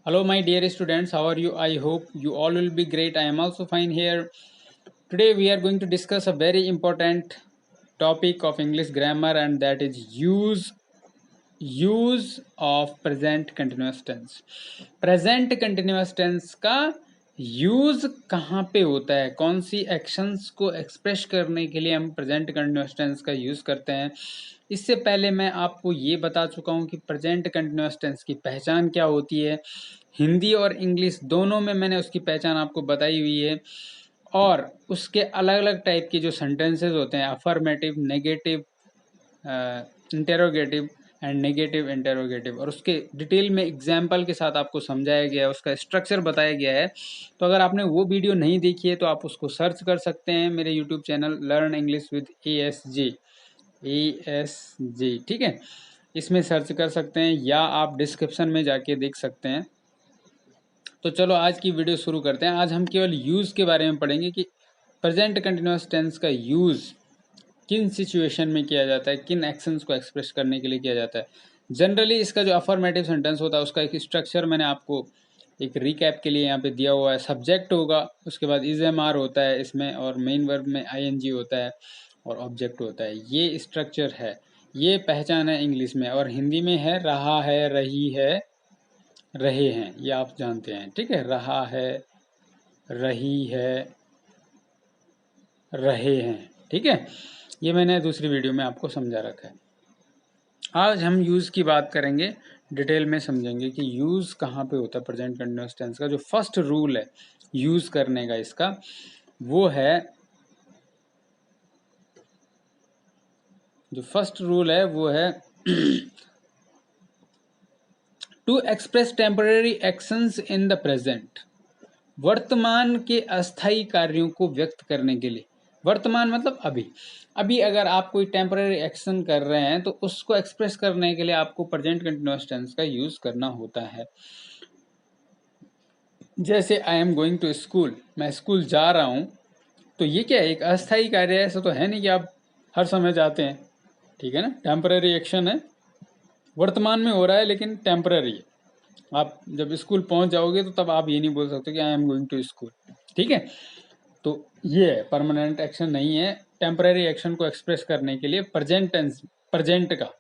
Hello, my dear students. How are you? I hope you all will be great. I am also fine here. Today, we are going to discuss a very important topic of English grammar, and that is use of present continuous tense. Present continuous tense का use कहाँ पे होता है, कौन सी actions को express करने के लिए हम प्रेजेंट कंटिन्यूअस टेंस का यूज करते हैं। इससे पहले मैं आपको ये बता चुका हूँ कि प्रेजेंट कंटिन्यूअस टेंस की पहचान क्या होती है। हिंदी और इंग्लिश दोनों में मैंने उसकी पहचान आपको बताई हुई है, और उसके अलग अलग टाइप के जो सेंटेंसेस होते हैं, affirmative, negative, interrogative and negative interrogative, और उसके डिटेल में एग्जाम्पल के साथ आपको समझाया गया है, उसका स्ट्रक्चर बताया गया है। तो अगर आपने वो वीडियो नहीं देखी है तो आप उसको सर्च कर सकते हैं मेरे YouTube channel learn English with ASG, ठीक है, इसमें सर्च कर सकते हैं या आप डिस्क्रिप्शन में जाके देख सकते हैं। तो चलो आज की वीडियो शुरू करते हैं। आज हम केवल यूज़ के बारे में पढ़ेंगे कि प्रेजेंट कंटिन्यूअस टेंस का यूज़ किन सिचुएशन में किया जाता है, किन एक्शंस को एक्सप्रेस करने के लिए किया जाता है। जनरली इसका जो अफर्मेटिव सेंटेंस होता है उसका एक स्ट्रक्चर मैंने आपको एक रिकैप के लिए यहाँ पे दिया हुआ है। सब्जेक्ट होगा, उसके बाद इज एम आर होता है इसमें, और मेन वर्ब में ING होता है, और ऑब्जेक्ट होता है। ये स्ट्रक्चर है, ये पहचान है इंग्लिश में, और हिंदी में है रहा है, रही है, रहे हैं, ये आप जानते हैं। ठीक है, रहा है, रही है, रहे हैं। ठीक है, ये मैंने दूसरी वीडियो में आपको समझा रखा है। आज हम यूज़ की बात करेंगे, डिटेल में समझेंगे कि यूज़ कहाँ पे होता है प्रेजेंट कंटिन्यूअस टेंस का। जो फर्स्ट रूल है यूज़ करने का इसका, वो है, जो फर्स्ट रूल है वो है to express temporary actions in the present. वर्तमान के अस्थायी कार्यों को व्यक्त करने के लिए, वर्तमान मतलब अभी, अभी अगर आप कोई टेम्पररी एक्शन कर रहे हैं तो उसको एक्सप्रेस करने के लिए आपको प्रेजेंट कंटिन्यूअस टेंस का यूज करना होता है। जैसे I am going to school, मैं स्कूल जा रहा हूँ, तो ये क्या है, एक अस्थायी कार्य है। ऐसा तो है नहीं कि आप हर समय जाते हैं, ठीक है ना, टेम्पररी एक्शन है, वर्तमान में हो रहा है लेकिन टेम्पररी है। आप जब स्कूल पहुंच जाओगे तो तब आप ये नहीं बोल सकते कि I am going to school. ठीक है, तो ये है, परमानेंट एक्शन नहीं है। टेम्पररी एक्शन को एक्सप्रेस करने के लिए प्रेजेंट टेंस, प्रेजेंट का,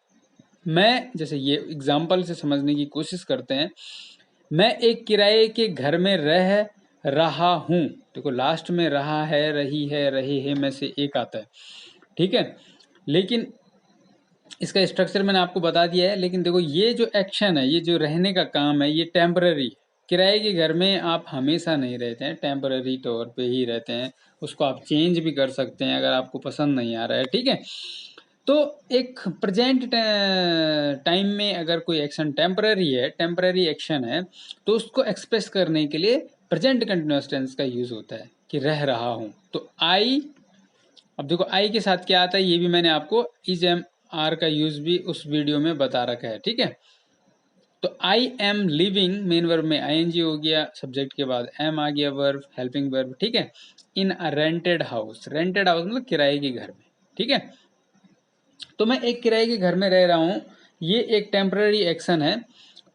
मैं जैसे ये एग्जाम्पल से समझने की कोशिश करते हैं। मैं एक किराए के घर में रह रहा हूँ, देखो लास्ट में रहा है, रही है, रहे हैं में से एक आता है। ठीक है, लेकिन इसका स्ट्रक्चर मैंने आपको बता दिया है। लेकिन देखो ये जो एक्शन है, ये जो रहने का काम है, ये टेम्पररी। किराए के घर में आप हमेशा नहीं रहते हैं, टेम्पररी तौर पे ही रहते हैं। उसको आप चेंज भी कर सकते हैं अगर आपको पसंद नहीं आ रहा है। ठीक है, तो एक प्रेजेंट टाइम में अगर कोई एक्शन टेम्पररी है, टेम्पररी एक्शन है, तो उसको एक्सप्रेस करने के लिए प्रेजेंट कंटिन्यूअस टेंस का यूज होता है कि रह रहा हूँ। तो आई, अब देखो आई के साथ क्या आता है, ये भी मैंने आपको इज एम आर का यूज भी उस वीडियो में बता रखा है। ठीक है, तो I am living, main verb में ING हो गया, सब्जेक्ट के बाद एम आ गया, वर्ब, हेल्पिंग वर्ब। ठीक है, इन अ रेंटेड हाउस, रेंटेड हाउस मतलब किराए के घर में। ठीक है, तो मैं एक किराए के घर में रह रहा हूँ, ये एक टेम्पररी एक्शन है,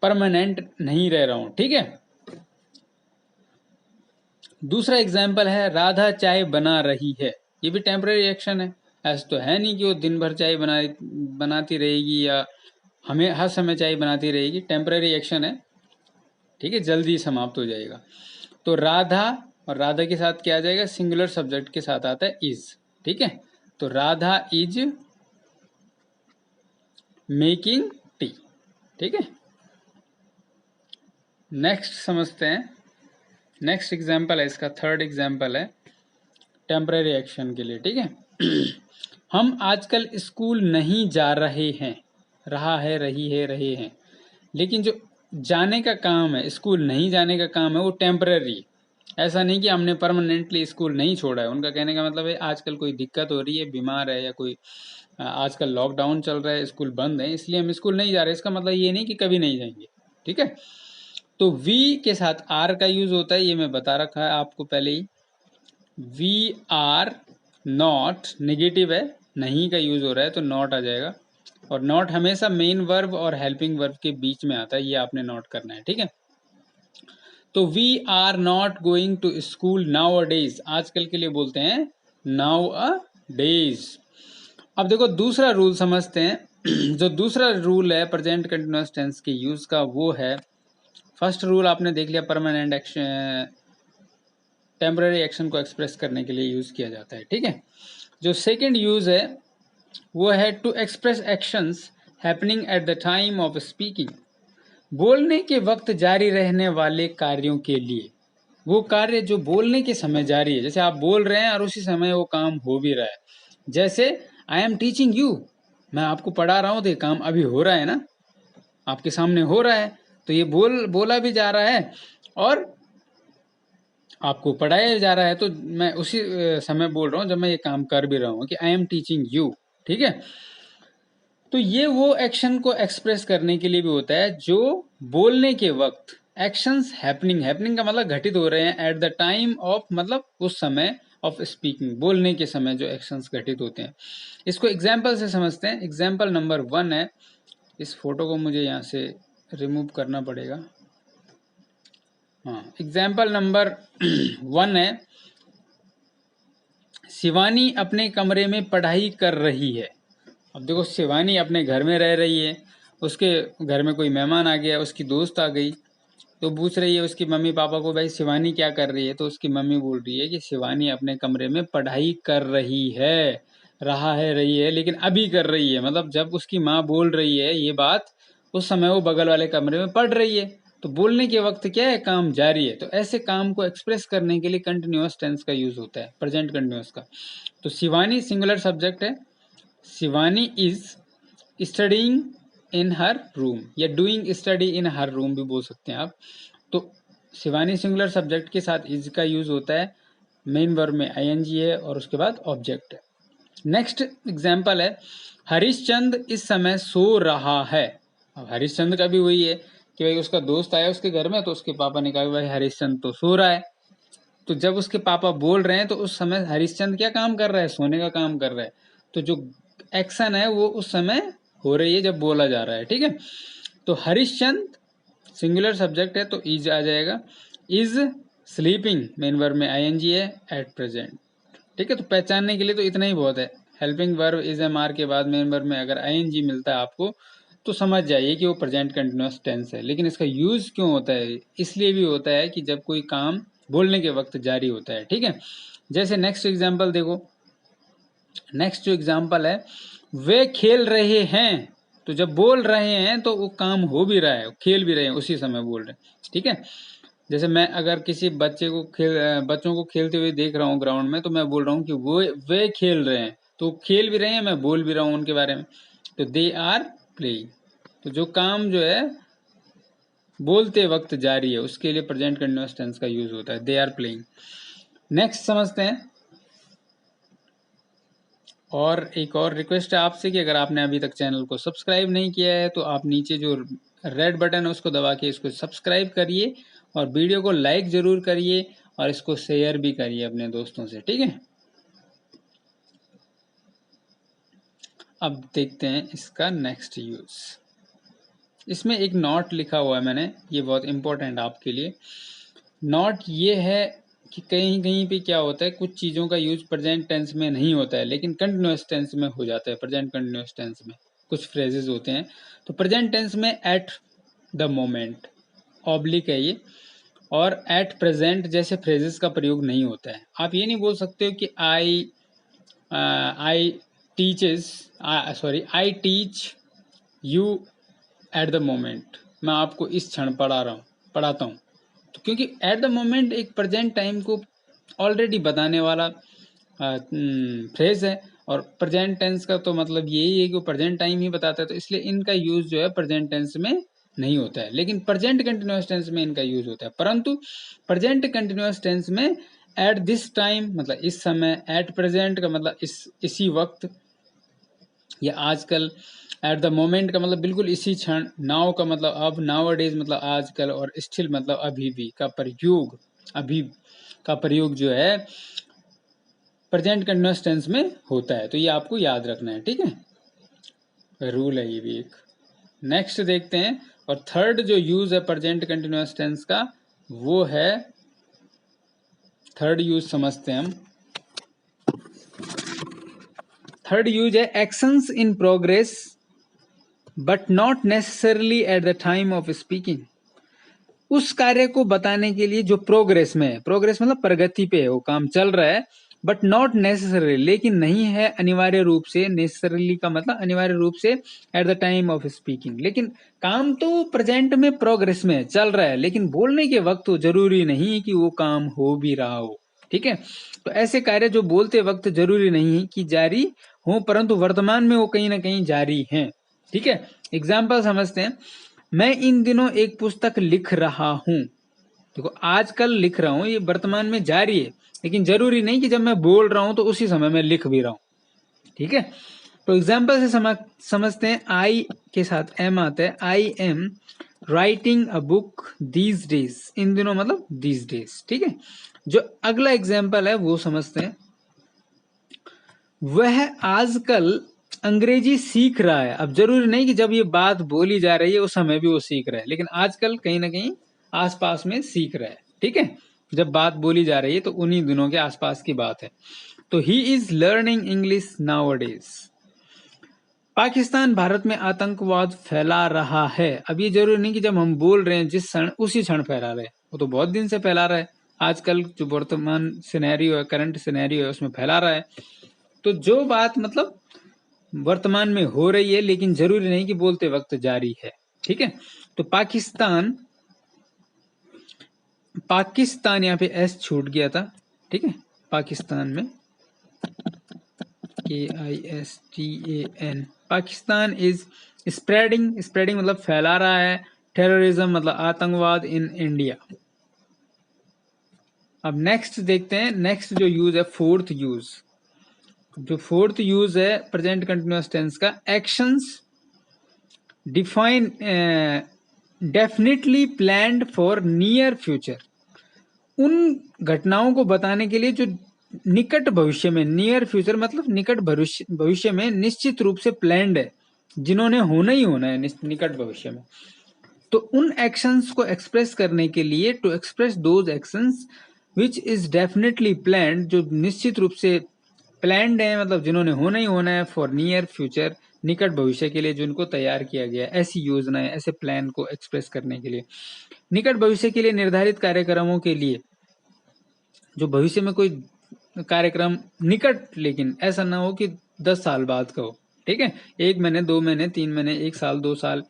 परमानेंट नहीं रह रहा हूँ। ठीक है, दूसरा एग्जाम्पल है राधा चाय बना रही है, ये भी टेम्पररी एक्शन है। ऐसा तो है नहीं कि वो दिन भर चाय बनाती रहेगी या हमें हर समय चाय बनाती रहेगी, टेम्पररी एक्शन है। ठीक है, जल्दी समाप्त हो जाएगा। तो राधा, और राधा के साथ क्या आ जाएगा, सिंगुलर सब्जेक्ट के साथ आता है इज। ठीक है, तो राधा इज मेकिंग टी। ठीक है, नेक्स्ट समझते हैं। नेक्स्ट एग्जाम्पल है इसका, थर्ड एग्जाम्पल है टेम्पररी एक्शन के लिए। ठीक है, हम आजकल स्कूल नहीं जा रहे हैं, रहा है, रही है, रहे हैं। लेकिन जो जाने का काम है, स्कूल नहीं जाने का काम है, वो टेम्पररी। ऐसा नहीं कि हमने परमानेंटली स्कूल नहीं छोड़ा है। उनका कहने का मतलब है आजकल कोई दिक्कत हो रही है, बीमार है, या कोई आजकल लॉकडाउन चल रहा है, स्कूल बंद है, इसलिए हम स्कूल नहीं जा रहे। इसका मतलब ये नहीं कि कभी नहीं जाएंगे। ठीक है, तो वी के साथ आर का यूज होता है, ये मैं बता रखा है आपको पहले ही। वी आर नॉट, नेगेटिव है, नहीं का यूज हो रहा है तो नॉट आ जाएगा, और नॉट हमेशा मेन वर्ब और हेल्पिंग वर्ब के बीच में आता है, ये आपने नोट करना है। ठीक है, तो we are not going to school nowadays, आजकल के लिए बोलते हैं नाउ अ डेज। अब देखो दूसरा रूल समझते हैं। जो दूसरा रूल है प्रेजेंट कंटिन्यूअस टेंस के यूज का वो है, फर्स्ट रूल आपने देख लिया, परमानेंट एक्शन, टेम्पररी एक्शन को एक्सप्रेस करने के लिए यूज किया जाता है, ठीक है। जो सेकंड यूज है वो है to express actions happening at the time of speaking, बोलने के वक्त जारी रहने वाले कार्यों के लिए। वो कार्य जो बोलने के समय जारी है, जैसे आप बोल रहे हैं और उसी समय वो काम हो भी रहा है। जैसे आई एम टीचिंग यू, मैं आपको पढ़ा रहा हूँ तो ये काम अभी हो रहा है ना, आपके सामने हो रहा है, तो ये बोला भी जा रहा है और आपको पढ़ाया जा रहा है। तो मैं उसी समय बोल रहा हूँ जब मैं ये काम कर भी रहा हूँ कि आई एम टीचिंग यू, ठीक है। तो ये वो एक्शन को एक्सप्रेस करने के लिए भी होता है जो बोलने के वक्त एक्शंस हैपनिंग, हैपनिंग का मतलब घटित हो रहे हैं, एट द टाइम ऑफ मतलब उस समय ऑफ स्पीकिंग, बोलने के समय जो एक्शंस घटित होते हैं। इसको एग्जाम्पल से समझते हैं। एग्जाम्पल नंबर 1 है, इस फोटो को मुझे यहाँ से रिमूव करना पड़ेगा। हाँ, एग्जाम्पल नंबर 1 है, शिवानी अपने कमरे में पढ़ाई कर रही है। अब देखो शिवानी अपने घर में रह रही है, उसके घर में कोई मेहमान आ गया, उसकी दोस्त आ गई, तो पूछ रही है उसकी मम्मी पापा को, भाई शिवानी क्या कर रही है? तो उसकी मम्मी बोल रही है कि शिवानी अपने कमरे में पढ़ाई कर रही है, रही है, लेकिन अभी कर रही है, मतलब जब उसकी माँ बोल रही है ये बात, उस समय वो बगल वाले कमरे में पढ़ रही है। तो बोलने के वक्त क्या है, काम जारी है। तो ऐसे काम को एक्सप्रेस करने के लिए कंटिन्यूअस टेंस का यूज होता है, प्रेजेंट कंटिन्यूअस का। तो शिवानी सिंगुलर सब्जेक्ट है, Shivani is studying in her room, या doing study in her room भी बोल सकते हैं आप। तो शिवानी सिंगुलर सब्जेक्ट के साथ इज का यूज होता है, मेन वर्ब में आईएनजी है और उसके बाद ऑब्जेक्ट है। नेक्स्ट एग्जाम्पल है, हरिश्चंद इस समय सो रहा है। अब हरिश्चंद का भी वही है कि भाई उसका दोस्त आया उसके घर में, तो उसके पापा ने कहा भाई हरिश्चंद तो सो रहा है। तो जब उसके पापा बोल रहे हैं तो उस समय हरिश्चंद क्या काम कर रहा है, सोने का काम कर रहा है। तो जो एक्शन है वो उस समय हो रही है जब बोला जा रहा है, ठीक है। तो हरिश्चंद सिंगुलर सब्जेक्ट है तो इज आ जाएगा, इज स्लीपिंग, मेन वर्ब में आईएनजी है, एट प्रेजेंट, ठीक है। तो पहचानने के लिए तो इतना ही बहुत है। Helping verb is am are के बाद मेन वर्ब में अगर आईएनजी मिलता है आपको तो समझ जाइए कि वो प्रेजेंट कंटिन्यूअस टेंस है। लेकिन इसका यूज क्यों होता है, इसलिए भी होता है कि जब कोई काम बोलने के वक्त जारी होता है, ठीक है। जैसे नेक्स्ट एग्जाम्पल देखो, नेक्स्ट जो एग्जाम्पल है, वे खेल रहे हैं। तो जब बोल रहे हैं तो वो काम हो भी रहा है, खेल भी रहे हैं, उसी समय बोल रहे हैं, ठीक है। जैसे मैं अगर किसी बच्चों को खेलते हुए देख रहा हूँ ग्राउंड में, तो मैं बोल रहा हूँ कि वो वे खेल रहे हैं, तो खेल भी रहे हैं, मैं बोल भी रहा हूँ उनके बारे में। तो दे आर प्लेइंग। तो जो काम जो है बोलते वक्त जारी है उसके लिए प्रेजेंट कंटिन्यूअस टेंस का यूज होता है, दे आर प्लेइंग। नेक्स्ट समझते हैं। और एक और रिक्वेस्ट है आपसे कि अगर आपने अभी तक चैनल को सब्सक्राइब नहीं किया है तो आप नीचे जो रेड बटन है उसको दबा के इसको सब्सक्राइब करिए और वीडियो को लाइक जरूर करिए और इसको शेयर भी करिए अपने दोस्तों से, ठीक है। अब देखते हैं इसका नेक्स्ट यूज। इसमें एक नॉट लिखा हुआ है मैंने, ये बहुत इंपॉर्टेंट आपके लिए। नॉट ये है कि कहीं कहीं पे क्या होता है, कुछ चीज़ों का यूज प्रेजेंट टेंस में नहीं होता है लेकिन कंटिन्यूअस टेंस में हो जाता है। प्रेजेंट कंटिन्यूअस टेंस में कुछ फ्रेजेस होते हैं, तो प्रेजेंट टेंस में एट द मोमेंट ऑब्लिक है ये, और एट प्रेजेंट जैसे फ्रेजेस का प्रयोग नहीं होता है। आप ये नहीं बोल सकते हो कि I teaches I teach you at the moment, मैं आपको इस क्षण पढ़ाता हूँ। तो क्योंकि एट द मोमेंट एक प्रेजेंट टाइम को ऑलरेडी बताने वाला फ्रेज है, और प्रेजेंट टेंस का तो मतलब यही है कि वो प्रेजेंट टाइम ही बताता है, तो इसलिए इनका यूज जो है प्रेजेंट टेंस में नहीं होता है, लेकिन प्रेजेंट कंटिन्यूअस टेंस में इनका यूज होता है। परंतु प्रेजेंट कंटिन्यूअस टेंस में एट दिस टाइम मतलब इस समय, एट प्रेजेंट का मतलब इसी वक्त या आजकल, एट द मोमेंट का मतलब बिल्कुल इसी क्षण, नाउ का मतलब अब, नाउ डेज मतलब आजकल, और स्टिल मतलब अभी भी का प्रयोग, अभी का प्रयोग जो है प्रेजेंट कंटिन्यूअस टेंस में होता है। तो ये आपको याद रखना है, ठीक है, रूल है ये भी एक। नेक्स्ट देखते हैं, और थर्ड जो यूज है प्रेजेंट कंटिन्यूअस टेंस का वो है थर्ड यूज समझते हैं हम। थर्ड यूज है actions in progress but not necessarily eight the time of speaking. उस कार्य को बताने के लिए जो प्रोग्रेस में है, प्रोग्रेस मतलब प्रगति पे है, वो काम चल रहा है, बट नॉट नेसेसरी, लेकिन नहीं है अनिवार्य रूप से, नेसेसरली का मतलब अनिवार्य रूप से eight the time of speaking, लेकिन काम तो प्रेजेंट में प्रोग्रेस में चल रहा है, लेकिन बोलने के वक्त तो जरूरी नहीं कि वो काम हो भी रहा हो। ठीक है, तो ऐसे कार्य जो बोलते वक्त जरूरी नहीं कि जारी हो, परंतु वर्तमान में वो कहीं ना कहीं जारी हैं। ठीक है, एग्जाम्पल समझते हैं। मैं इन दिनों एक पुस्तक लिख रहा हूं। देखो, आजकल लिख रहा हूं, ये वर्तमान में जारी है, लेकिन जरूरी नहीं कि जब मैं बोल रहा हूं तो उसी समय मैं लिख भी रहा हूं। ठीक है, तो एग्जाम्पल से समझते हैं। आई के साथ एम आता है। I am writing a book these days. इन दिनों मतलब दीज डेज। ठीक है, जो अगला एग्जाम्पल है वो समझते हैं। वह आजकल अंग्रेजी सीख रहा है। अब जरूरी नहीं कि जब ये बात बोली जा रही है उस समय भी वो सीख रहा है, लेकिन आजकल कहीं ना कहीं आसपास में सीख रहा है। ठीक है, जब बात बोली जा रही है तो उन्हीं दिनों के आसपास की बात है। तो he is learning English nowadays. Pakistan Bharat में आतंकवाद फैला रहा है। अब ये जरूरी नहीं कि जब हम बोल रहे हैं जिस क्षण उसी क्षण फैला रहे हैं, वो तो बहुत दिन से फैला रहा है। आजकल जो वर्तमान सिनेरियो है, करंट सिनेरियो है, उसमें फैला रहा है। तो जो बात मतलब वर्तमान में हो रही है, लेकिन जरूरी नहीं कि बोलते वक्त जारी है। ठीक है, तो पाकिस्तान यहाँ पे एस छूट गया था। ठीक है, पाकिस्तान में KISTAN, पाकिस्तान इज स्प्रेडिंग मतलब फैला रहा है, टेररिज्म मतलब आतंकवाद इन इंडिया। अब नेक्स्ट देखते हैं। नेक्स्ट जो यूज है, फोर्थ यूज, जो फोर्थ यूज है प्रेजेंट कंटिन्यूअस टेंस का, actions define definitely planned for near future. उन घटनाओं को बताने के लिए जो निकट भविष्य में, नियर फ्यूचर मतलब निकट भविष्य में निश्चित रूप से प्लान्ड है, जिन्होंने होना ही होना है निकट भविष्य में। तो उन एक्शंस को एक्सप्रेस करने के लिए, to express those actions which is definitely planned, जो निश्चित रूप से प्लान्ड है मतलब जिन्होंने होना ही होना है, फॉर नियर फ्यूचर निकट भविष्य के लिए जिनको तैयार किया गया, ऐसी योजनाएं, ऐसे प्लान को एक्सप्रेस करने के लिए। निकट भविष्य के लिए निर्धारित कार्यक्रमों के लिए, जो भविष्य में कोई कार्यक्रम निकट, लेकिन ऐसा ना हो कि 10 साल बाद का हो। ठीक है, 1 महीने 2 महीने 3 महीने 1 साल 2 साल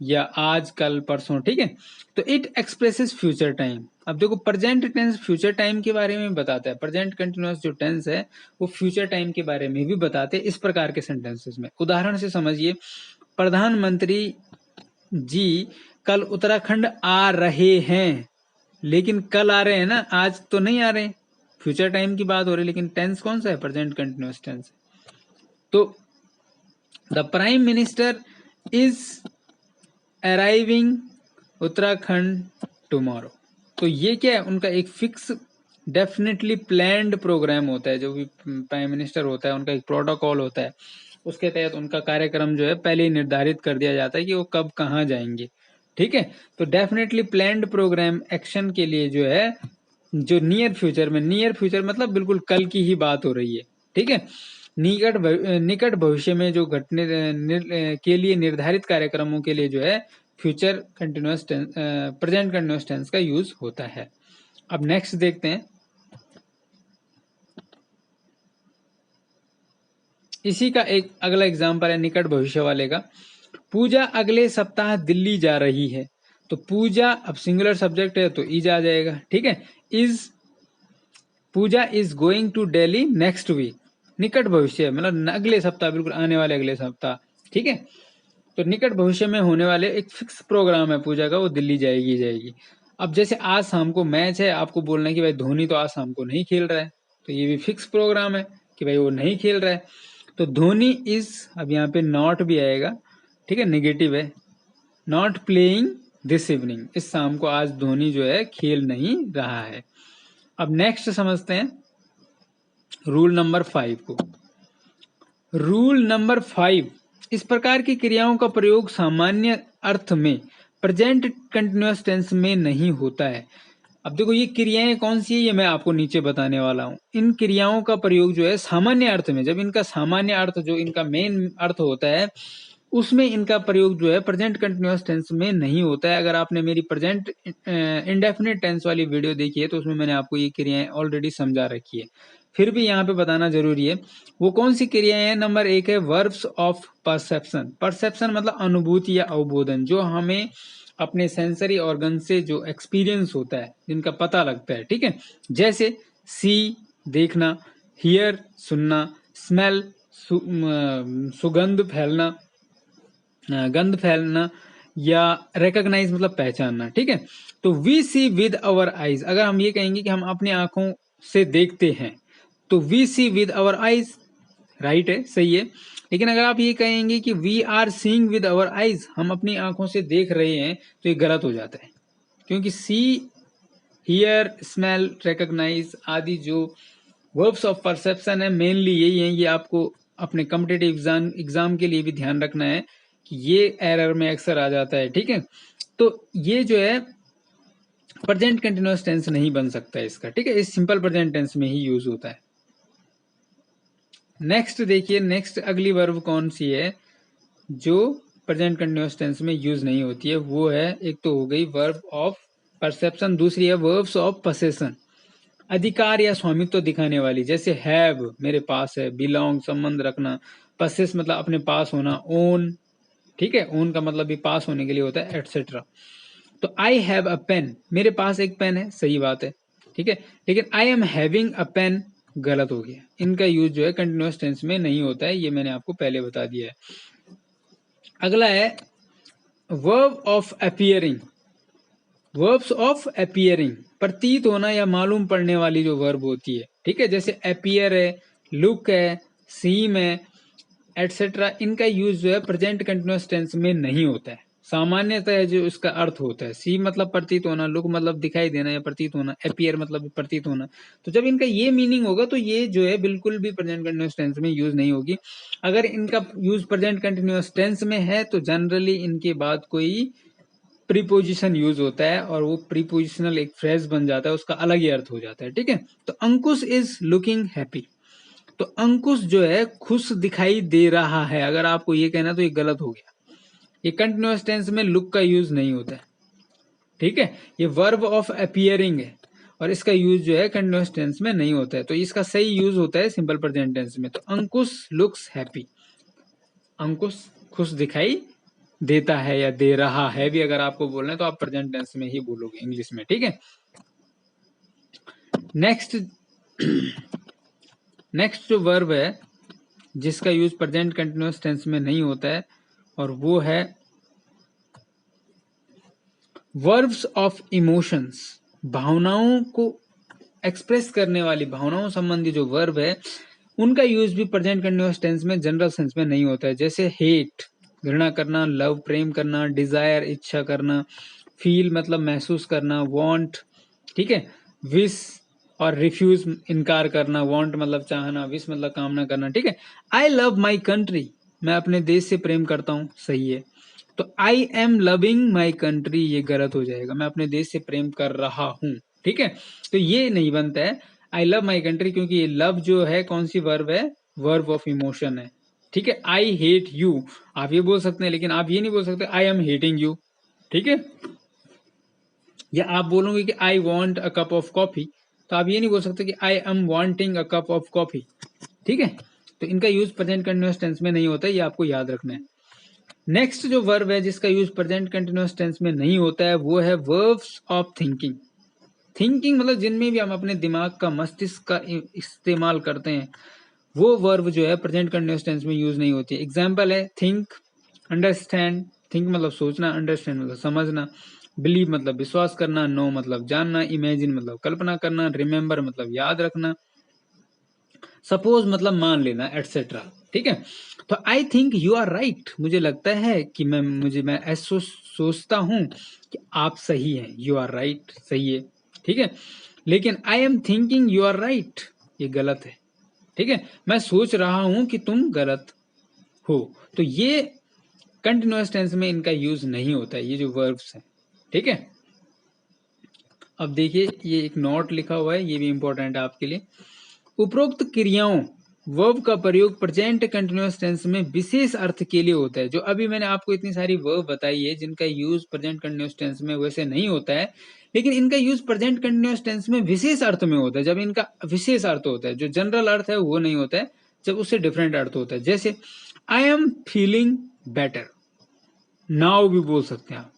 या आज कल परसों। ठीक है, तो इट एक्सप्रेसेस फ्यूचर टाइम। अब देखो, प्रेजेंट टेंस फ्यूचर टाइम के बारे में बताता है, प्रेजेंट कंटिन्यूअस जो टेंस है वो फ्यूचर टाइम के बारे में भी बताते हैं इस प्रकार के सेंटेंसेस में। उदाहरण से समझिए, प्रधानमंत्री जी कल उत्तराखंड आ रहे हैं, लेकिन कल आ रहे हैं ना, आज तो नहीं आ रहे। फ्यूचर टाइम की बात हो रही है, लेकिन टेंस कौन सा है? Present continuous tense. तो the prime minister is arriving Uttarakhand tomorrow. तो ये क्या है? उनका एक फिक्स डेफिनेटली प्लान्ड प्रोग्राम होता है। जो भी प्राइम मिनिस्टर होता है उनका एक प्रोटोकॉल होता है, उसके तहत उनका कार्यक्रम जो है पहले ही निर्धारित कर दिया जाता है कि वो कब कहाँ जाएंगे। ठीक है, तो डेफिनेटली प्लान्ड प्रोग्राम एक्शन के लिए जो है, जो नियर फ्यूचर में, नियर फ्यूचर मतलब बिल्कुल कल की ही बात हो रही है। ठीक है, निकट भविष्य में जो घटने के लिए निर्धारित कार्यक्रमों के लिए जो है future continuous tense, present continuous tense का यूज होता है। अब नेक्स्ट देखते हैं। इसी का एक अगला एग्जांपल है निकट भविष्य वाले का। पूजा अगले सप्ताह दिल्ली जा रही है। तो पूजा अब सिंगुलर सब्जेक्ट है तो इज आ जाएगा। ठीक है, is Pooja is going to Delhi next week. निकट भविष्य मतलब अगले सप्ताह, बिल्कुल आने वाले अगले सप्ताह। ठीक है, तो निकट भविष्य में होने वाले एक फिक्स प्रोग्राम है पूजा का, वो दिल्ली जाएगी। अब जैसे आज शाम को मैच है, आपको बोलना है कि भाई धोनी तो आज शाम को नहीं खेल रहा है, तो ये भी फिक्स प्रोग्राम है कि भाई वो नहीं खेल रहा है। तो धोनी इज, अब यहाँ पे नॉट भी आएगा। ठीक है, नेगेटिव है, नॉट प्लेइंग दिस इवनिंग। इस शाम को आज धोनी जो है खेल नहीं रहा है। अब नेक्स्ट समझते हैं रूल नंबर 5 को। रूल नंबर 5, इस प्रकार की क्रियाओं का प्रयोग सामान्य अर्थ में प्रेजेंट कंटिन्यूअस टेंस में नहीं होता है। अब देखो ये क्रियाएं कौन सी है, ये मैं आपको नीचे बताने वाला हूं। इन क्रियाओं का प्रयोग जो है सामान्य अर्थ में, जब इनका सामान्य अर्थ जो इनका मेन अर्थ होता है उसमें इनका प्रयोग जो है प्रेजेंट कंटिन्यूअस टेंस में नहीं होता है। अगर आपने मेरी प्रेजेंट इंडेफिनिट टेंस वाली वीडियो देखी है तो उसमें मैंने आपको ये क्रियाएं ऑलरेडी समझा रखी है, फिर भी यहाँ पे बताना जरूरी है। वो कौन सी क्रियाएं हैं? नंबर 1 है वर्ब्स ऑफ परसेप्शन। परसेप्शन मतलब अनुभूति या अवबोधन, जो हमें अपने सेंसरी ऑर्गन से जो एक्सपीरियंस होता है, जिनका पता लगता है, ठीक है। जैसे सी देखना, हियर सुनना, स्मेल सुगंध फैलना, गंध फैलना, या रिकॉग्नाइज मतलब पहचानना, ठीक है। तो we see with our eyes, अगर हम ये कहेंगे कि हम अपनी आंखों से देखते हैं तो we see with our eyes, right है, सही है। लेकिन अगर आप ये कहेंगे कि we are seeing with our eyes, हम अपनी आंखों से देख रहे हैं, तो ये गलत हो जाता है, क्योंकि सी, हियर, स्मेल, रिकॉग्नाइज आदि जो वर्ब्स ऑफ परसेप्शन है मेनली यही है। ये आपको अपने कॉम्पिटिटिव एग्जाम के लिए भी ध्यान रखना है कि ये एरर में अक्सर आ जाता है, ठीक है। तो ये जो है प्रेजेंट कंटिन्यूअस टेंस नहीं बन सकता है इसका, ठीक है। इस सिंपल प्रेजेंट टेंस में ही यूज होता है। नेक्स्ट देखिए, नेक्स्ट अगली वर्ब कौन सी है जो प्रेजेंट कंटिन्यूअस टेंस में यूज नहीं होती है? वो है, एक तो हो गई वर्ब ऑफ परसेप्शन, दूसरी है वर्ब्स ऑफ पोसेशन, अधिकार या स्वामित्व दिखाने वाली, जैसे हैव मेरे पास है, बिलोंग संबंध रखना, पसेस मतलब अपने पास होना, ओन, ठीक है, ओन का मतलब भी पास होने के लिए होता है, एटसेट्रा। तो आई हैव अ पेन, मेरे पास एक पेन है, सही बात है, ठीक है। लेकिन I am having a pain गलत हो गया, इनका यूज जो है कंटिन्यूअस टेंस में नहीं होता है, ये मैंने आपको पहले बता दिया है। अगला है verb of appearing. Verbs of appearing, प्रतीत होना या मालूम पड़ने वाली जो वर्ब होती है, ठीक है, जैसे अपीयर है, लुक है, सीम है, एटसेट्रा, इनका यूज जो है प्रेजेंट कंटिन्यूअस टेंस में नहीं होता है। सामान्यतः जो इसका अर्थ होता है, सी मतलब प्रतीत होना, लुक मतलब दिखाई देना या प्रतीत होना, अपीयर मतलब प्रतीत होना, तो जब इनका ये मीनिंग होगा तो ये जो है बिल्कुल भी प्रेजेंट कंटिन्यूअस टेंस में यूज नहीं होगी। अगर इनका यूज प्रेजेंट कंटिन्यूअस टेंस में है तो जनरली इनके बाद कोई प्रीपोजिशन यूज होता है और वो प्रीपोजिशनल एक फ्रेज बन जाता है, उसका अलग ही अर्थ हो जाता है, ठीक है। तो अंकुश इज लुकिंग हैप्पी, तो अंकुश जो है खुश दिखाई दे रहा है, अगर आपको ये कहना तो ये गलत हो गया, ये कंटिन्यूअस टेंस में लुक का यूज नहीं होता है, ठीक है। ये वर्ब ऑफ अपीयरिंग है और इसका यूज जो है कंटिन्यूअस टेंस में नहीं होता है, तो इसका सही यूज होता है सिंपल प्रेजेंट टेंस में। तो अंकुश लुक्स हैप्पी, अंकुश खुश दिखाई देता है या दे रहा है भी अगर आपको बोलना है तो आप प्रेजेंट टेंस में ही बोलोगे इंग्लिश में, ठीक है। नेक्स्ट नेक्स्ट जो वर्ब है जिसका यूज प्रेजेंट कंटिन्यूअस टेंस में नहीं होता है और वो है वर्ब्स ऑफ इमोशंस। भावनाओं को एक्सप्रेस करने वाली, भावनाओं संबंधी जो वर्ब है उनका यूज भी प्रेजेंट कंटिन्यूअस टेंस में जनरल सेंस में नहीं होता है, जैसे हेट घृणा करना, लव प्रेम करना, डिजायर इच्छा करना, फील मतलब महसूस करना, वांट, ठीक है, विश और रिफ्यूज इनकार करना, वांट मतलब चाहना, विश मतलब कामना करना, ठीक है। आई लव माई कंट्री, मैं अपने देश से प्रेम करता हूं, सही है। तो I am loving my country ये गलत हो जाएगा, मैं अपने देश से प्रेम कर रहा हूं, ठीक है। तो ये नहीं बनता है आई लव माई कंट्री, क्योंकि ये लव जो है कौन सी वर्ब है? वर्ब ऑफ इमोशन है, ठीक है। आई हेट यू आप ये बोल सकते हैं, लेकिन आप ये नहीं बोल सकते आई एम हेटिंग यू, ठीक है। या आप बोलोगे कि I want a cup of coffee, तो आप ये नहीं बोल सकते कि I am wanting a cup of coffee, ठीक है। तो इनका यूज प्रेजेंट कंटिन्यूअस टेंस में नहीं होता है, ये आपको याद रखना है। नेक्स्ट जो वर्ब है जिसका यूज प्रेजेंट कंटिन्यूअस टेंस में नहीं होता है वो है वर्ब्स ऑफ थिंकिंग। थिंकिंग मतलब जिनमें भी हम अपने दिमाग का, मस्तिष्क का इस्तेमाल करते हैं, वो वर्ब जो है प्रेजेंट कंटिन्यूअस टेंस में यूज नहीं होती है। एग्जाम्पल है थिंक, अंडरस्टैंड, थिंक मतलब सोचना, अंडरस्टैंड मतलब समझना, बिलीव मतलब विश्वास करना, नो मतलब जानना, इमेजिन मतलब कल्पना करना, रिमेम्बर मतलब याद रखना, सपोज मतलब मान लेना, एटसेट्रा, ठीक है। तो I think you are right, मुझे लगता है कि मैं ऐसा सोचता हूं कि आप सही हैं, यू आर राइट, सही है, ठीक है। लेकिन I am thinking you are right ये गलत है, ठीक है। मैं सोच रहा हूं कि तुम गलत हो, तो ये कंटिन्यूअस टेंस में इनका यूज नहीं होता है, ये जो वर्ब्स हैं, ठीक है। अब देखिए ये एक नोट लिखा हुआ है, ये भी इंपॉर्टेंट है आपके लिए। उपरोक्त क्रियाओं वर्ब का प्रयोग प्रेजेंट कंटिन्यूअस टेंस में विशेष अर्थ के लिए होता है। जो अभी मैंने आपको इतनी सारी वर्ब बताई है जिनका यूज प्रेजेंट कंटिन्यूअस टेंस में वैसे नहीं होता है, लेकिन इनका यूज प्रेजेंट कंटिन्यूअस टेंस में विशेष अर्थ में होता है। जब इनका विशेष अर्थ होता है, जो जनरल अर्थ है वो नहीं होता है, जब उससे डिफरेंट अर्थ होता है। जैसे I am feeling better, now भी बोल सकते हैं आप,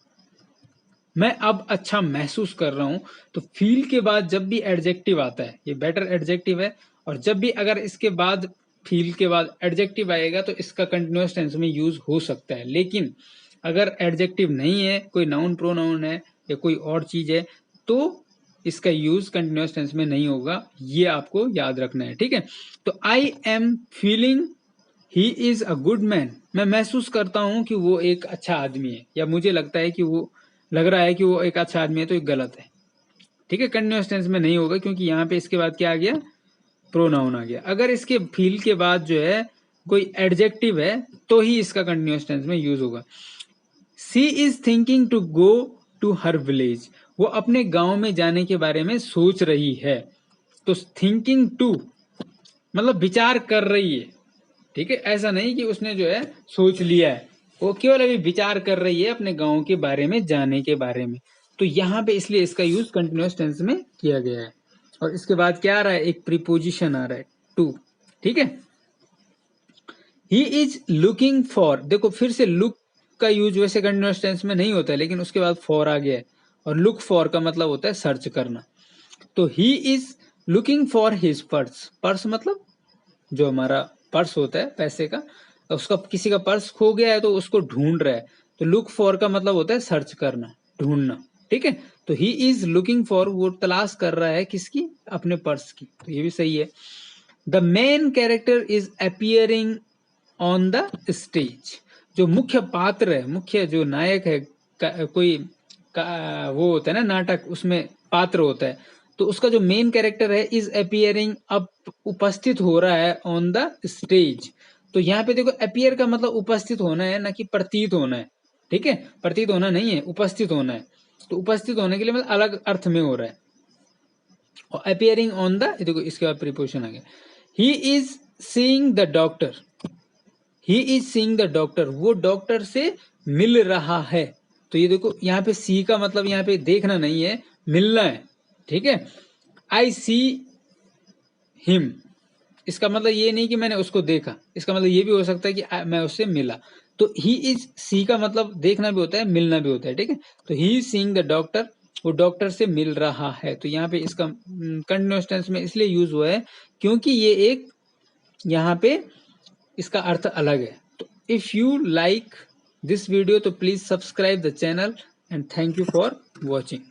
मैं अब अच्छा महसूस कर रहा हूं। तो फील के बाद जब भी एडजेक्टिव आता है, ये बेटर एडजेक्टिव है, और जब भी अगर इसके बाद फील के बाद एडजेक्टिव आएगा तो इसका कंटिन्यूअस टेंस में यूज हो सकता है। लेकिन अगर एडजेक्टिव नहीं है, कोई नाउन प्रोनाउन है या कोई और चीज है, तो इसका यूज कंटिन्यूअस टेंस में नहीं होगा। ये आपको याद रखना है, ठीक है। तो I am feeling he is a good man, मैं महसूस करता हूं कि वो एक अच्छा आदमी है, या मुझे लगता है कि वो लग रहा है कि वो एक अच्छा आदमी है, तो ये गलत है, ठीक है। कंटिन्यूअस टेंस में नहीं होगा, क्योंकि यहाँ पे इसके बाद क्या आ गया, प्रोनाउन आ गया। अगर इसके फील के बाद जो है कोई एडजेक्टिव है तो ही इसका कंटिन्यूअस टेंस में यूज होगा। She is thinking to go to her village, वो अपने गांव में जाने के बारे में सोच रही है। तो थिंकिंग टू मतलब विचार कर रही है, ठीक है। ऐसा नहीं कि उसने जो है सोच लिया है, वो केवल अभी विचार कर रही है अपने गांव के बारे में, जाने के बारे में। तो यहाँ पे इसलिए इसका यूज कंटिन्यूअस टेंस में किया गया है। और इसके बाद क्या आ रहा है, एक प्रीपोजिशन आ रहा है टू, ठीक है। ही इज लुकिंग फॉर, देखो फिर से लुक का यूज वैसे कंटिन्यूअस टेंस में नहीं होता है, लेकिन उसके बाद फॉर आ गया है, और लुक फॉर का मतलब होता है सर्च करना। तो he is looking for his purse, purse मतलब जो हमारा पर्स होता है पैसे का, उसका किसी का पर्स खो गया है तो उसको ढूंढ रहा है। तो लुक फॉर का मतलब होता है सर्च करना, ढूंढना, ठीक है। तो ही इज लुकिंग फॉर, वो तलाश कर रहा है किसकी, अपने पर्स की। तो ये भी सही है। The main character is appearing on the stage, जो मुख्य पात्र है, मुख्य जो नायक है, कोई वो होता है ना नाटक, उसमें पात्र होता है, तो उसका जो मेन कैरेक्टर है इज अपियरिंग, अब उपस्थित हो रहा है ऑन द स्टेज। तो यहाँ पे देखो अपियर का मतलब उपस्थित होना है, ना कि प्रतीत होना है, ठीक है। प्रतीत होना नहीं है, उपस्थित होना है। तो उपस्थित होने के लिए मतलब अलग अर्थ में हो रहा है। और अपियरिंग ऑन द, देखो इसके बाद प्रीपोजिशन आ गया। He is seeing the doctor, he is seeing the doctor, वो डॉक्टर से मिल रहा है। तो ये देखो यहाँ पे सी का मतलब यहाँ पे देखना नहीं है, मिलना है, ठीक है। आई सी हिम, इसका मतलब ये नहीं कि मैंने उसको देखा, इसका मतलब ये भी हो सकता है कि मैं उससे मिला। तो ही इज, सी का मतलब देखना भी होता है, मिलना भी होता है, ठीक है। तो he is seeing the doctor, वो डॉक्टर से मिल रहा है। तो यहाँ पे इसका कंटिन्यूअस टेंस में इसलिए यूज हुआ है क्योंकि ये एक यहाँ पे इसका अर्थ अलग है। तो if you like this video तो please subscribe the channel and thank you for watching.